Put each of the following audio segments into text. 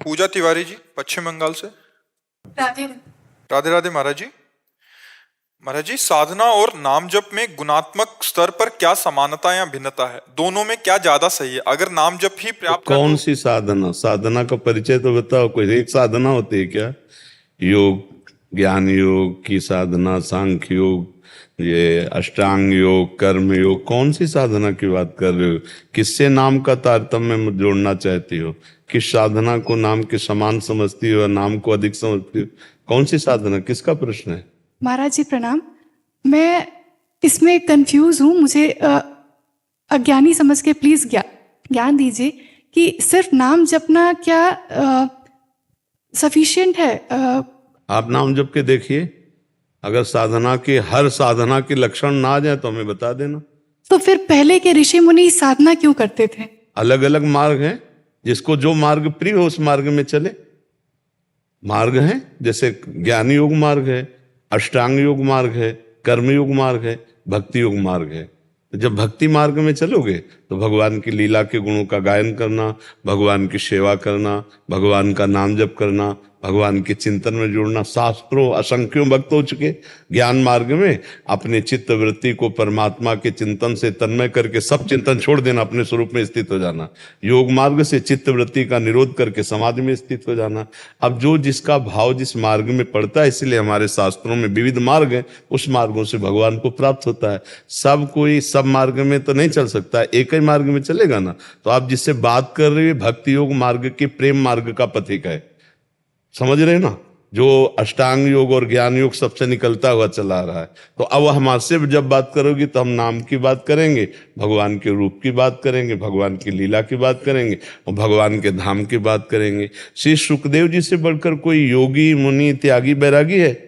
पूजा तिवारी जी, पश्चिम बंगाल से। राधे राधे राधे महाराज जी। महाराज जी, साधना और नाम जप में गुणात्मक स्तर पर क्या समानता या भिन्नता है? दोनों में क्या ज्यादा सही है? अगर नाम जप ही पर्याप्त है कौन सी साधना? साधना का परिचय तो बताओ। कोई एक साधना होती है क्या? योग, ज्ञान योग की साधना, सांख्य योग, ये अष्टांग योग, कर्म योग, कौन सी साधना की बात कर रहे हो? किससे नाम का तारतम्य में जोड़ना चाहती हो? किस साधना को नाम के समान समझती हो, नाम को अधिक समझती हो? कौन सी साधना, किसका प्रश्न है? महाराज जी प्रणाम। मैं इसमें कंफ्यूज हूँ, मुझे अज्ञानी समझ के प्लीज ज्ञान दीजिए कि सिर्फ नाम जपना क्या सफिशिएंट है? आप नाम जप के देखिए, अगर साधना के हर साधना के लक्षण ना आ जाए तो हमें बता देना। तो फिर पहले के ऋषि मुनि साधना क्यों करते थे? अलग अलग मार्ग हैं, जिसको जो मार्ग प्रिय हो उस मार्ग में चले। मार्ग हैं, जैसे ज्ञान योग मार्ग है, अष्टांग योग मार्ग है, कर्म योग मार्ग है, भक्ति योग मार्ग है। तो जब भक्ति मार्ग में चलोगे तो भगवान की लीला के गुणों का गायन करना, भगवान की सेवा करना, भगवान का नाम जप करना, भगवान के चिंतन में जुड़ना। शास्त्रों असंख्यों भक्त हो चुके। ज्ञान मार्ग में अपने चित्त वृत्ति को परमात्मा के चिंतन से तन्मय करके सब चिंतन छोड़ देना, अपने स्वरूप में स्थित हो जाना। योग मार्ग से चित्त वृत्ति का निरोध करके समाधि में स्थित हो जाना। अब जो जिसका भाव जिस मार्ग में पड़ता है, इसलिए हमारे शास्त्रों में विविध मार्ग हैं, उस मार्गों से भगवान को प्राप्त होता है। सब कोई सब मार्ग में तो नहीं चल सकता, एक ही मार्ग में चलेगा ना। तो आप जिससे बात कर रहे हैं भक्ति योग मार्ग के प्रेम मार्ग का पथिक है, समझ रहे ना? जो अष्टांग योग और ज्ञान योग सबसे निकलता हुआ चला रहा है। तो अब हमसे जब बात करोगी तो हम नाम की बात करेंगे, भगवान के रूप की बात करेंगे, भगवान की लीला की बात करेंगे और भगवान के धाम की बात करेंगे। श्री सुखदेव जी से बढ़कर कोई योगी मुनि त्यागी बैरागी है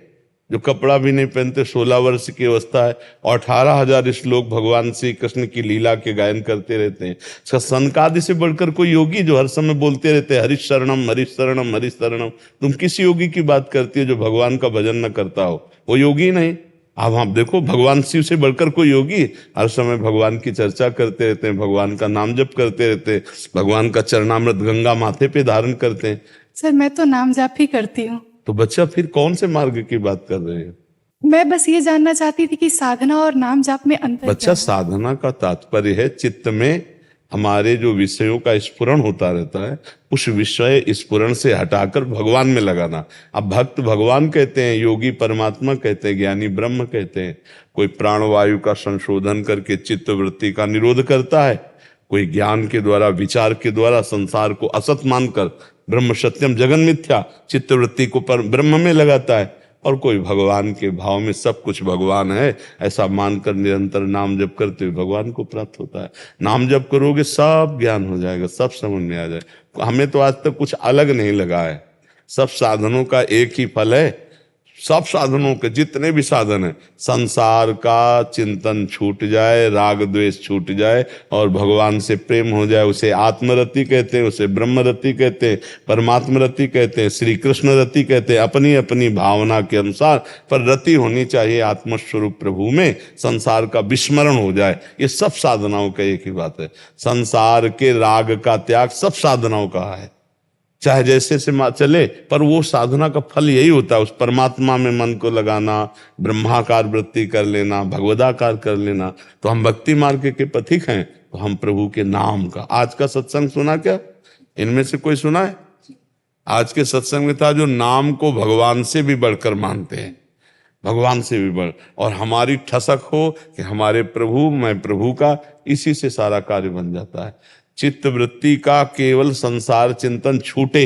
जो कपड़ा भी नहीं पहनते, 16 वर्ष की अवस्था है और 18,000 श्लोक भगवान श्री कृष्ण की लीला के गायन करते रहते हैं। सनकादि से बढ़कर कोई योगी जो हर समय बोलते रहते हैं हरिश शरणम हरिश शरणम हरिश शरणम। तुम किस योगी की बात करती हो जो भगवान का भजन न करता हो? वो योगी नहीं। अब आप देखो, भगवान शिव से बढ़कर कोई योगी हर समय भगवान की चर्चा करते रहते हैं, भगवान का नाम जप करते रहते हैं, भगवान का चरणामृत गंगा माथे पे धारण करते हैं। सर मैं तो नाम जाप ही करती हूँ। तो बच्चा फिर कौन से मार्ग की बात कर रहे हो? मैं बस ये जानना चाहती थी कि साधना और नाम जाप में अंतर बच्चा, क्या है? साधना का तात्पर्य है चित्त में हमारे जो विषयों का स्फुरण होता रहता है, उस विषय स्फुरण से हटाकर भगवान में लगाना। अब भक्त भगवान कहते हैं, योगी परमात्मा कहते हैं, ज्ञानी ब्रह्म कहते हैं। कोई प्राणवायु का संशोधन करके चित्त वृत्ति का निरोध करता है, कोई ज्ञान के द्वारा विचार के द्वारा संसार को असत मानकर ब्रह्म सत्यम जगन मिथ्या चित्त वृत्ति को पर ब्रह्म में लगाता है, और कोई भगवान के भाव में सब कुछ भगवान है ऐसा मानकर निरंतर नाम जप करते हुए भगवान को प्राप्त होता है। नाम जप करोगे सब ज्ञान हो जाएगा, सब समझ में आ जाए। हमें तो आज तक कुछ अलग नहीं लगा है, सब साधनों का एक ही फल है। सब साधनों के जितने भी साधन है, संसार का चिंतन छूट जाए, राग द्वेष छूट जाए और भगवान से प्रेम हो जाए, उसे आत्मरति कहते हैं, उसे ब्रह्मरति कहते हैं, परमात्मरति कहते हैं, श्री कृष्ण रति कहते हैं। अपनी अपनी भावना के अनुसार पर रति होनी चाहिए आत्मस्वरूप प्रभु में, संसार का विस्मरण हो जाए। ये सब साधनाओं का एक ही बात है। संसार के राग का त्याग सब साधनाओं का है, चाहे जैसे से चले, पर वो साधना का फल यही होता है, उस परमात्मा में मन को लगाना, ब्रह्माकार वृत्ति कर लेना, भगवदाकार कर लेना। तो हम भक्ति मार्ग के पथिक हैं, तो हम प्रभु के नाम का। आज का सत्संग सुना क्या? इनमें से कोई सुना है? आज के सत्संग में था जो नाम को भगवान से भी बढ़कर मानते हैं, भगवान से भी बढ़, और हमारी ठसक हो कि हमारे प्रभु, मैं प्रभु का, इसी से सारा कार्य बन जाता है। चित्त वृत्ति का केवल संसार चिंतन छूटे,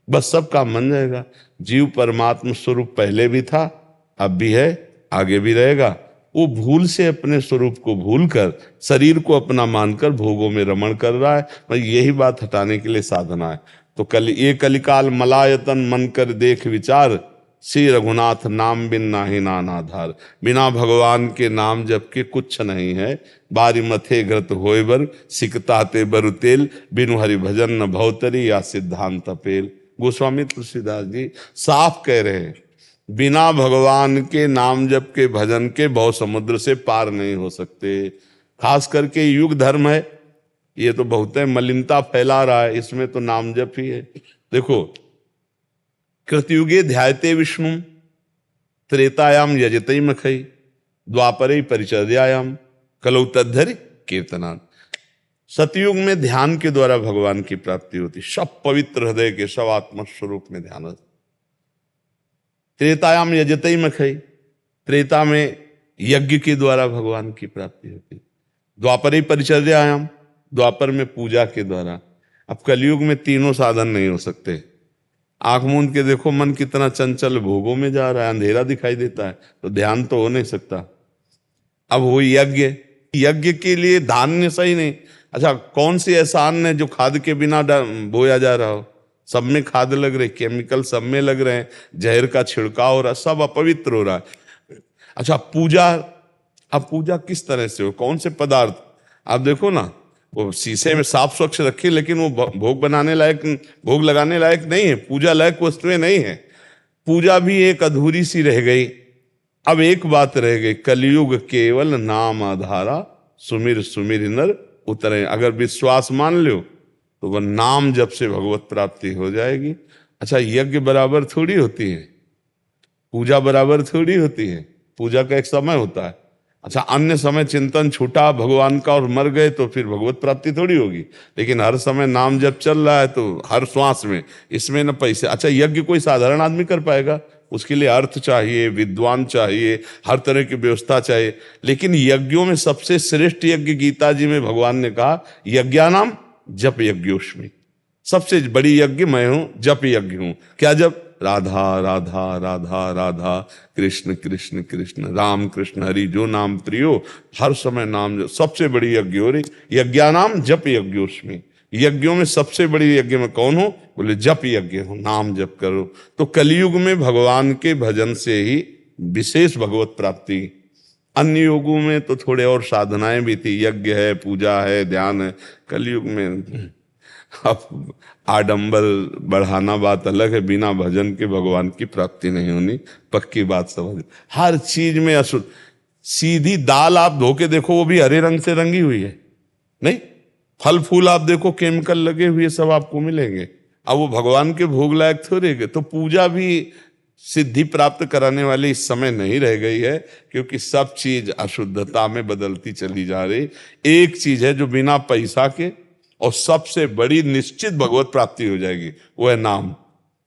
बस सब काम बन जाएगा। जीव परमात्मा स्वरूप पहले भी था, अब भी है, आगे भी रहेगा। वो भूल से अपने स्वरूप को भूलकर शरीर को अपना मानकर भोगों में रमण कर रहा है। मैं यही बात हटाने के लिए साधना है। तो ये कलिकाल मलायतन मन कर देख विचार, श्री रघुनाथ नाम बिन नाहि नान आधार। बिना भगवान के नाम जप के कुछ नहीं है। बारी मथे घृत होय बर, सिकताते बरु तेल, बिनु हरि भजन न भवतरी या सिद्धांत पेल। गोस्वामी तुलसीदास जी साफ कह रहे हैं, बिना भगवान के नाम जप के भजन के भव समुद्र से पार नहीं हो सकते। खास करके युग धर्म है, ये तो बहुत है मलिनता फैला रहा है, इसमें तो नाम जप ही है। देखो, कृतयुगे ध्यायते विष्णु, त्रेतायाम यजते मखई, द्वापरे परिचर्यायाम, कलौ तद्धरि कीर्तनान। सतयुग में ध्यान के द्वारा भगवान की प्राप्ति होती, सब पवित्र हृदय के, सब आत्म स्वरूप में ध्यान होता। त्रेतायाम यजते मखई, त्रेता में यज्ञ के द्वारा भगवान की प्राप्ति होती। द्वापरे परिचर्यायाम, द्वापर में पूजा के द्वारा। अब कलयुग में तीनों साधन नहीं हो सकते। आंख मूंद के देखो, मन कितना चंचल भोगों में जा रहा है, अंधेरा दिखाई देता है, तो ध्यान तो हो नहीं सकता। अब वो यज्ञ, यज्ञ के लिए धान्य सही नहीं। अच्छा, कौन सी ऐसा अन्न है जो खाद के बिना बोया जा रहा हो? सब में खाद लग रही, केमिकल सब में लग रहे हैं, जहर का छिड़काव हो रहा, सब अपवित्र हो रहा है। अच्छा, पूजा, अब पूजा किस तरह से हो, कौन से पदार्थ? आप देखो ना, वो शीशे में साफ स्वच्छ रखी, लेकिन वो भोग बनाने लायक, भोग लगाने लायक नहीं है, पूजा लायक वस्तुएं नहीं है। पूजा भी एक अधूरी सी रह गई। अब एक बात रह गई, कलयुग केवल नाम आधारा, सुमिर सुमिर नर उतरे। अगर विश्वास मान लो तो वह नाम जब से भगवत प्राप्ति हो जाएगी। अच्छा, यज्ञ बराबर थोड़ी होती है, पूजा बराबर थोड़ी होती है, पूजा का एक समय होता है। अच्छा, अन्य समय चिंतन छूटा भगवान का और मर गए तो फिर भगवत प्राप्ति थोड़ी होगी। लेकिन हर समय नाम जब चल रहा है तो हर श्वास में, इसमें न पैसे। अच्छा, यज्ञ कोई साधारण आदमी कर पाएगा? उसके लिए अर्थ चाहिए, विद्वान चाहिए, हर तरह की व्यवस्था चाहिए। लेकिन यज्ञों में सबसे श्रेष्ठ यज्ञ गीता जी में भगवान ने कहा, यज्ञानाम जप यज्ञोष्मि, सबसे बड़ी यज्ञ मैं हूं, जप यज्ञ हूं। क्या जप? राधा राधा राधा राधा, कृष्ण कृष्ण कृष्ण, राम कृष्ण हरि, जो नाम प्रियो, हर समय नाम। सबसे बड़ी यज्ञ हो रही, यज्ञानाम जप यज्ञोष्मि। यज्ञों में सबसे बड़ी यज्ञ में कौन हो? बोले जप यज्ञ हो, नाम जप करो। तो कलयुग में भगवान के भजन से ही विशेष भगवत प्राप्ति। अन्य युगों में तो थोड़े और साधनाएं भी थी, यज्ञ है, पूजा है, ध्यान है। कलयुग में अब आडंबर बढ़ाना बात अलग है, बिना भजन के भगवान की प्राप्ति नहीं होनी, पक्की बात समझ। हर चीज में अशुद्ध। सीधी दाल आप धो के देखो, वो भी हरे रंग से रंगी हुई है, नहीं? फल फूल आप देखो, केमिकल लगे हुए सब आपको मिलेंगे। अब वो भगवान के भोग लायक थोड़े गए। तो पूजा भी सिद्धि प्राप्त कराने वाली इस समय नहीं रह गई है, क्योंकि सब चीज अशुद्धता में बदलती चली जा रही। एक चीज है जो बिना पैसा के और सबसे बड़ी निश्चित भगवत प्राप्ति हो जाएगी, वो है नाम।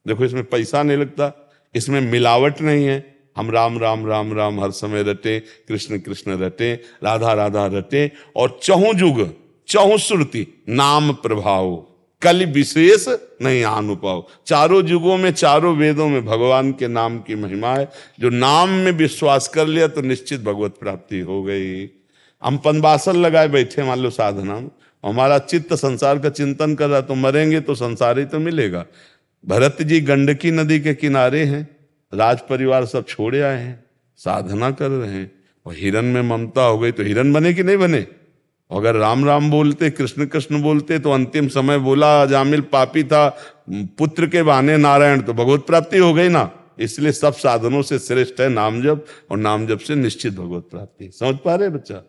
देखो, इसमें पैसा नहीं लगता, इसमें मिलावट नहीं है। हम राम राम राम राम हर समय रटे, कृष्ण कृष्ण रटे, राधा राधा रटे, और चहुं जुग चहुं श्रुति नाम प्रभाव, कल विशेष नहीं अनुपाव। चारों युगों में, चारों वेदों में भगवान के नाम की महिमा है। जो नाम में विश्वास कर लिया तो निश्चित भगवत प्राप्ति हो गई। हम पनवासल लगाए बैठे मान लो साधना में, हमारा चित्त संसार का चिंतन कर रहा, तो मरेंगे तो संसार ही तो मिलेगा। भरत जी गंडकी नदी के किनारे हैं, राज परिवार सब छोड़े आए हैं, साधना कर रहे हैं, और हिरन में ममता हो गई तो हिरन बने कि नहीं बने? अगर राम राम बोलते, कृष्ण कृष्ण बोलते, तो अंतिम समय बोला जामिल पापी था, पुत्र के बहाने नारायण, तो भगवत प्राप्ति हो गई ना। इसलिए सब साधनों से श्रेष्ठ है नाम जप, और नाम जप से निश्चित भगवत प्राप्ति। समझ पा रहे बच्चा?